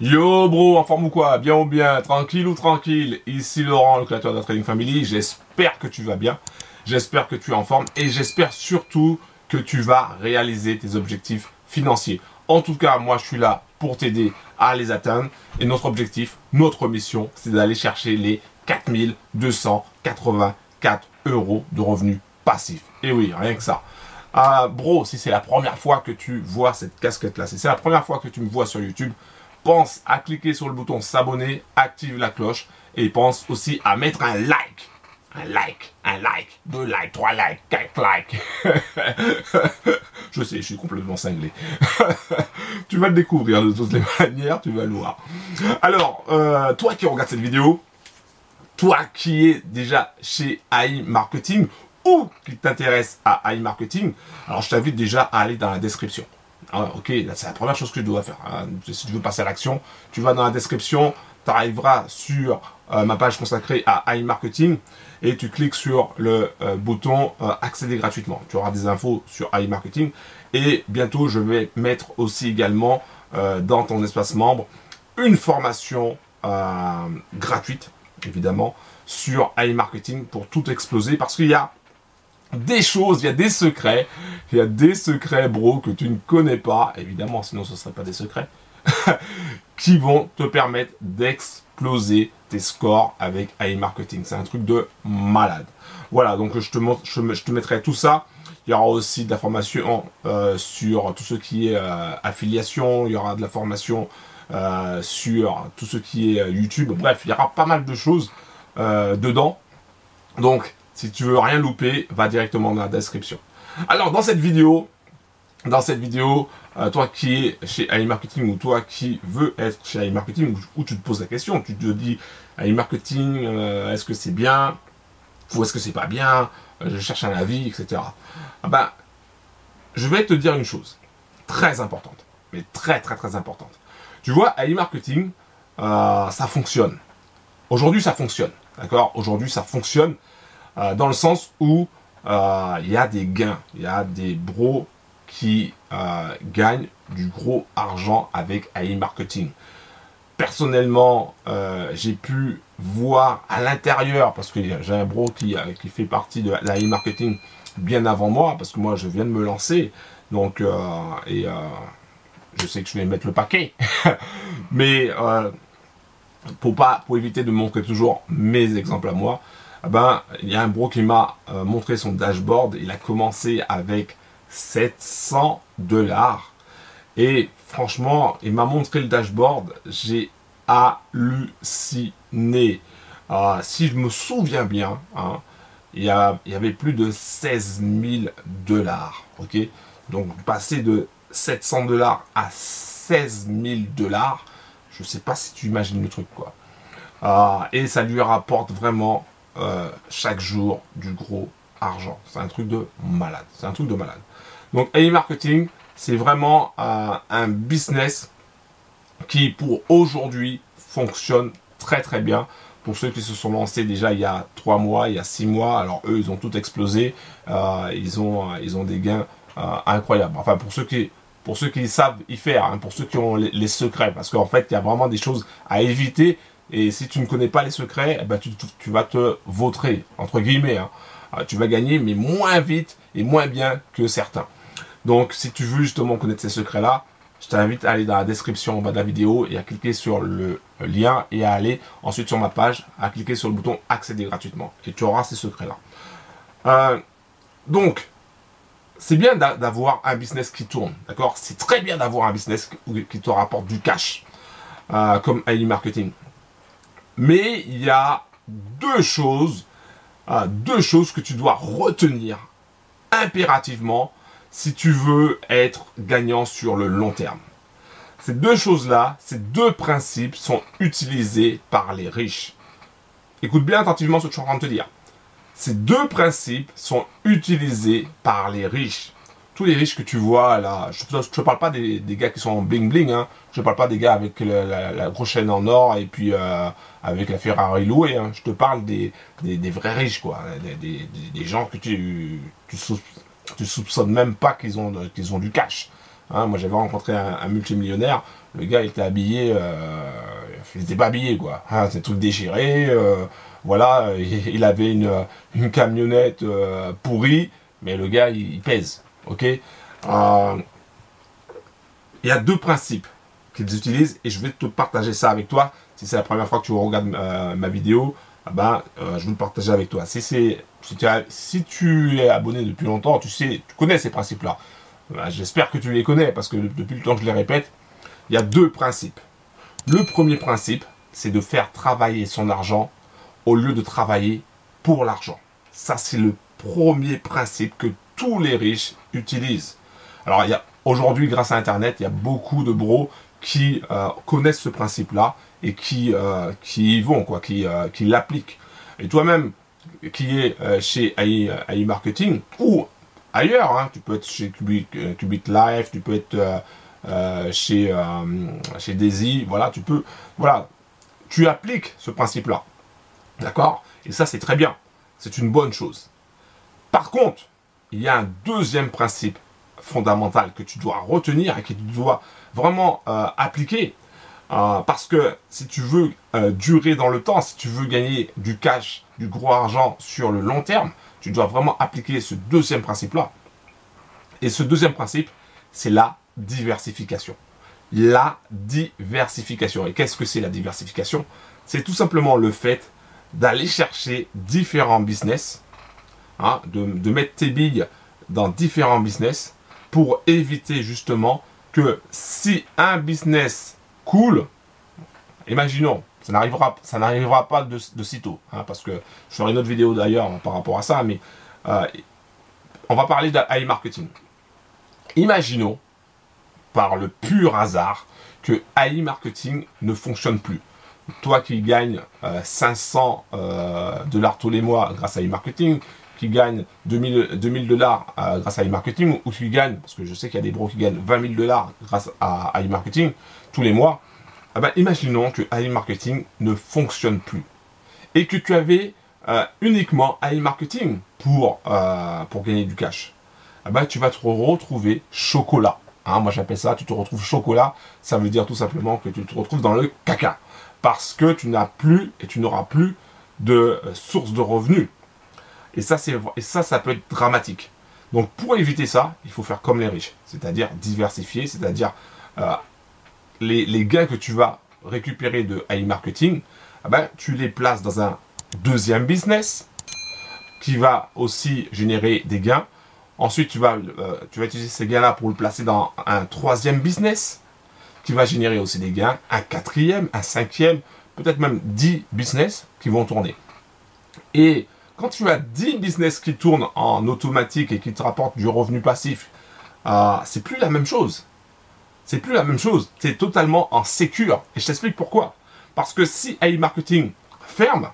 Yo bro, en forme ou quoi? Bien ou bien? Tranquille ou tranquille? Ici Laurent, le créateur de la Trading Family. J'espère que tu vas bien. J'espère que tu es en forme. Et j'espère surtout que tu vas réaliser tes objectifs financiers. En tout cas, moi je suis là pour t'aider à les atteindre. Et notre objectif, notre mission, c'est d'aller chercher les 4284 € de revenus passifs. Et oui, rien que ça. Bro, si c'est la première fois que tu vois cette casquette-là, si c'est la première fois que tu me vois sur YouTube, pense à cliquer sur le bouton s'abonner, active la cloche et pense aussi à mettre un like. Un like, 2 likes, 3 likes, 4 likes. Je sais, je suis complètement cinglé. Tu vas le découvrir de toutes les manières, tu vas le voir. Alors, toi qui regardes cette vidéo, toi qui es déjà chez AI Marketing ou qui t'intéresse à AI Marketing, alors je t'invite déjà à aller dans la description. Alors, ok, c'est la première chose que tu dois faire. Hein. Si tu veux passer à l'action, tu vas dans la description, tu arriveras sur ma page consacrée à AI Marketing et tu cliques sur le bouton accéder gratuitement. Tu auras des infos sur AI Marketing et bientôt je vais mettre aussi également dans ton espace membre une formation gratuite, évidemment, sur AI Marketing pour tout exploser parce qu'il y a des choses, il y a des secrets, bro, que tu ne connais pas, évidemment, sinon ce ne serait pas des secrets, qui vont te permettre d'exploser tes scores avec AI Marketing. C'est un truc de malade. Voilà, donc je te mettrai tout ça. Il y aura aussi de la formation sur tout ce qui est affiliation, il y aura de la formation sur tout ce qui est YouTube. Bref, il y aura pas mal de choses dedans. Donc, si tu veux rien louper, va directement dans la description. Alors, dans cette vidéo, toi qui es chez AI Marketing ou toi qui veux être chez AI Marketing, où tu te poses la question, tu te dis AI Marketing, est-ce que c'est bien ou est-ce que c'est pas bien, je cherche un avis, etc. Je vais te dire une chose très importante, mais très importante. Tu vois, AI Marketing, ça fonctionne. Aujourd'hui, ça fonctionne. D'accord? Aujourd'hui, ça fonctionne. Dans le sens où il y a des gains, il y a des bros qui gagnent du gros argent avec AI Marketing. Personnellement, j'ai pu voir à l'intérieur, parce que j'ai un bro qui fait partie de l'AI Marketing bien avant moi, parce que moi je viens de me lancer, donc je sais que je vais mettre le paquet, mais pour éviter de montrer toujours mes exemples à moi, il y a un bro qui m'a montré son dashboard. Il a commencé avec 700 $ et franchement, il m'a montré le dashboard. J'ai halluciné. Si je me souviens bien, hein, il y avait plus de 16 000 $. Ok, donc passer de 700 $ à 16 000 $, je sais pas si tu imagines le truc quoi. Et ça lui rapporte vraiment chaque jour du gros argent. C'est un truc de malade. C'est un truc de malade. Donc AI Marketing, c'est vraiment un business qui pour aujourd'hui fonctionne très bien. Pour ceux qui se sont lancés déjà il y a 3 mois, il y a 6 mois, alors eux ils ont tout explosé. Ils ont des gains incroyables. Enfin pour ceux qui savent y faire, hein, pour ceux qui ont les secrets, parce qu'en fait il y a vraiment des choses à éviter. Et si tu ne connais pas les secrets, tu vas te vautrer, entre guillemets. Hein. Tu vas gagner, mais moins vite et moins bien que certains. Donc, si tu veux justement connaître ces secrets-là, je t'invite à aller dans la description en bas de la vidéo et à cliquer sur le lien et à aller ensuite sur ma page, à cliquer sur le bouton accéder gratuitement. Et tu auras ces secrets-là. Donc, c'est bien d'avoir un business qui tourne, d'accord? C'est très bien d'avoir un business qui te rapporte du cash, comme AI Marketing. Mais il y a deux choses que tu dois retenir impérativement si tu veux être gagnant sur le long terme. Ces deux choses-là, ces deux principes sont utilisés par les riches. Écoute bien attentivement ce que je suis en train de te dire. Ces deux principes sont utilisés par les riches. Tous les riches que tu vois là, je ne parle pas des gars qui sont en bling bling, hein. Je ne parle pas des gars avec la grosse chaîne en or et puis avec la Ferrari louée, hein. Je te parle des vrais riches, quoi. Des gens que tu soupçonnes même pas qu'ils ont du cash. Hein, moi, j'avais rencontré un multimillionnaire. Le gars, il était habillé, il n'était pas habillé, quoi. Hein, c'est tout déchiré. Voilà, il avait une camionnette pourrie, mais le gars, il pèse. Ok. Il y a deux principes qu'ils utilisent et je vais te partager ça avec toi. Si c'est la première fois que tu regardes ma vidéo, je vais le partager avec toi. Si tu es abonné depuis longtemps, tu connais ces principes-là. J'espère que tu les connais parce que depuis le temps que je les répète, il y a deux principes. Le premier principe, c'est de faire travailler son argent au lieu de travailler pour l'argent. Ça, c'est le premier principe que tous les riches utilisent. Alors, aujourd'hui, grâce à Internet, il y a beaucoup de bros qui connaissent ce principe-là et qui y vont, quoi, qui l'appliquent. Et toi-même, qui est chez AI Marketing ou ailleurs, hein, tu peux être chez Qubit Life, tu peux être chez Daisy, voilà, tu appliques ce principe-là. D'accord? Et ça, c'est très bien. C'est une bonne chose. Par contre, il y a un deuxième principe fondamental que tu dois retenir et que tu dois vraiment appliquer. Parce que si tu veux durer dans le temps, si tu veux gagner du cash, du gros argent sur le long terme, tu dois vraiment appliquer ce deuxième principe-là. Et ce deuxième principe, c'est la diversification. La diversification. Et qu'est-ce que c'est la diversification? C'est tout simplement le fait d'aller chercher différents business, hein, de mettre tes billes dans différents business pour éviter justement que si un business coule, imaginons, ça n'arrivera pas de sitôt, hein, parce que je ferai une autre vidéo d'ailleurs par rapport à ça, mais on va parler d'AI Marketing. Imaginons, par le pur hasard, que AI Marketing ne fonctionne plus. Toi qui gagnes 500 $ tous les mois grâce à AI Marketing, qui gagne 2000 $ grâce à AI Marketing, ou qui gagne, parce que je sais qu'il y a des bros qui gagnent 20 000 $ grâce à AI Marketing tous les mois, imaginons que AI Marketing ne fonctionne plus et que tu avais uniquement AI Marketing pour gagner du cash. Tu vas te retrouver chocolat. Hein, moi j'appelle ça, tu te retrouves chocolat, ça veut dire tout simplement que tu te retrouves dans le caca. Parce que tu n'as plus et tu n'auras plus de source de revenus. Et ça, ça peut être dramatique. Donc pour éviter ça, il faut faire comme les riches. C'est-à-dire diversifier, c'est-à-dire les gains que tu vas récupérer de AI Marketing, tu les places dans un deuxième business qui va aussi générer des gains. Ensuite, tu vas utiliser ces gains-là pour le placer dans un troisième business qui va générer aussi des gains, un quatrième, un cinquième, peut-être même 10 business qui vont tourner. Et quand tu as 10 business qui tournent en automatique et qui te rapportent du revenu passif, c'est plus la même chose. C'est plus la même chose. Tu es totalement en sécure. Et je t'explique pourquoi. Parce que si AI Marketing ferme,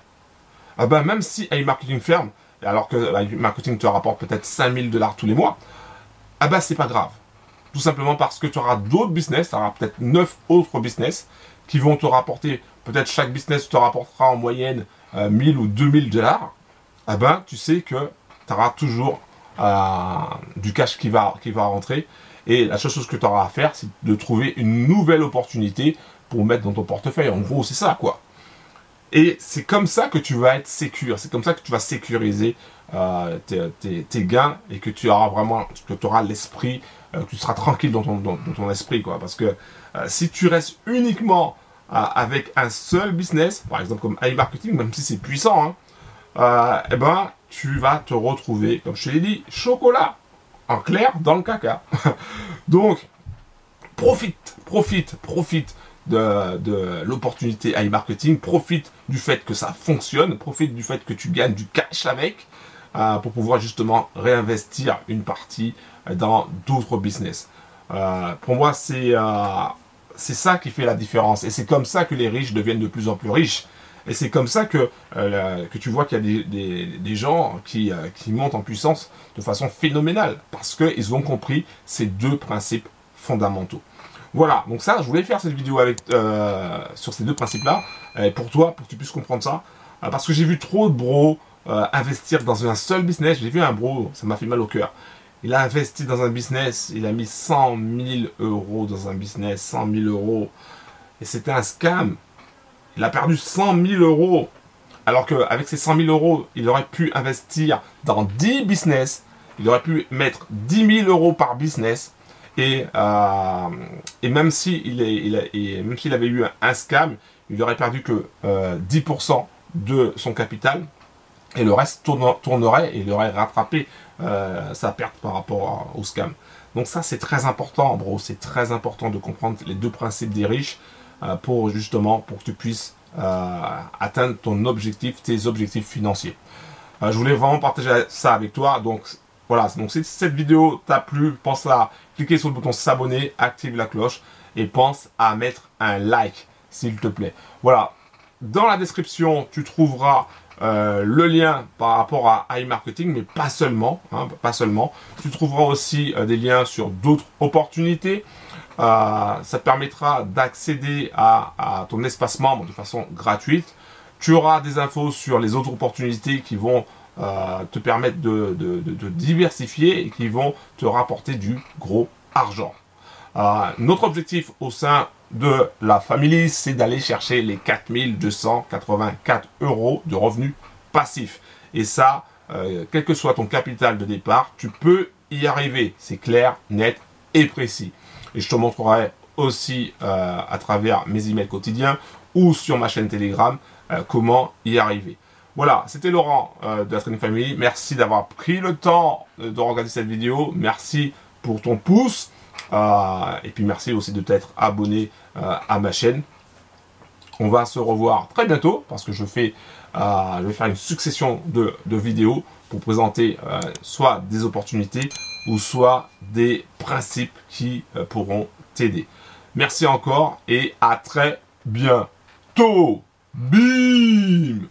même si AI Marketing ferme, alors que AI Marketing te rapporte peut-être 5 000 $ tous les mois, c'est pas grave. Tout simplement parce que tu auras d'autres business, tu auras peut-être 9 autres business qui vont te rapporter, peut-être chaque business te rapportera en moyenne 1000 ou 2000 $. Tu sais que tu auras toujours du cash qui va rentrer. Et la seule chose que tu auras à faire, c'est de trouver une nouvelle opportunité pour mettre dans ton portefeuille. En gros, c'est ça, quoi. Et c'est comme ça que tu vas être sécure. C'est comme ça que tu vas sécuriser tes gains et que tu auras vraiment, que tu auras l'esprit, que tu seras tranquille dans ton esprit, quoi. Parce que si tu restes uniquement avec un seul business, par exemple comme AI Marketing, même si c'est puissant, hein, tu vas te retrouver, comme je te l'ai dit, chocolat, en clair, dans le caca. Donc, profite de l'opportunité AI Marketing, profite du fait que ça fonctionne, profite du fait que tu gagnes du cash avec, pour pouvoir justement réinvestir une partie dans d'autres business. Pour moi, c'est ça qui fait la différence. Et c'est comme ça que les riches deviennent de plus en plus riches. Et c'est comme ça que tu vois qu'il y a des gens qui montent en puissance de façon phénoménale. Parce qu'ils ont compris ces deux principes fondamentaux. Voilà, donc ça, je voulais faire cette vidéo sur ces deux principes-là, pour toi, pour que tu puisses comprendre ça. Parce que j'ai vu trop de bros investir dans un seul business. J'ai vu un bro, ça m'a fait mal au cœur. Il a investi dans un business, il a mis 100 000 euros dans un business, 100 000 euros. Et c'était un scam. Il a perdu 100 000 euros. Alors qu'avec ces 100 000 euros, il aurait pu investir dans 10 business. Il aurait pu mettre 10 000 euros par business. Et même s'il avait eu un scam, il aurait perdu que 10% de son capital. Et le reste tournerait et il aurait rattrapé sa perte par rapport au scam. Donc ça, c'est très important, bro. C'est très important de comprendre les deux principes des riches pour que tu puisses atteindre ton objectif, tes objectifs financiers. Je voulais vraiment partager ça avec toi. Donc voilà, donc si cette vidéo t'a plu, pense à cliquer sur le bouton s'abonner, active la cloche et pense à mettre un like, s'il te plaît. Voilà, dans la description, tu trouveras le lien par rapport à iMarketing, mais pas seulement, hein, pas seulement. Tu trouveras aussi des liens sur d'autres opportunités. Ça te permettra d'accéder à ton espace membre de façon gratuite. Tu auras des infos sur les autres opportunités qui vont te permettre de diversifier et qui vont te rapporter du gros argent. Notre objectif au sein de la famille, c'est d'aller chercher les 4 284 € de revenus passifs. Et ça, quel que soit ton capital de départ, tu peux y arriver. C'est clair, net et précis. Et je te montrerai aussi à travers mes emails quotidiens ou sur ma chaîne Telegram comment y arriver. Voilà, c'était Laurent de la Trading Family. Merci d'avoir pris le temps de regarder cette vidéo. Merci pour ton pouce. Et puis merci aussi de t'être abonné à ma chaîne. On va se revoir très bientôt parce que je vais faire une succession de vidéos pour présenter soit des opportunités ou soit des principes qui pourront t'aider. Merci encore et à très bientôt. Bim!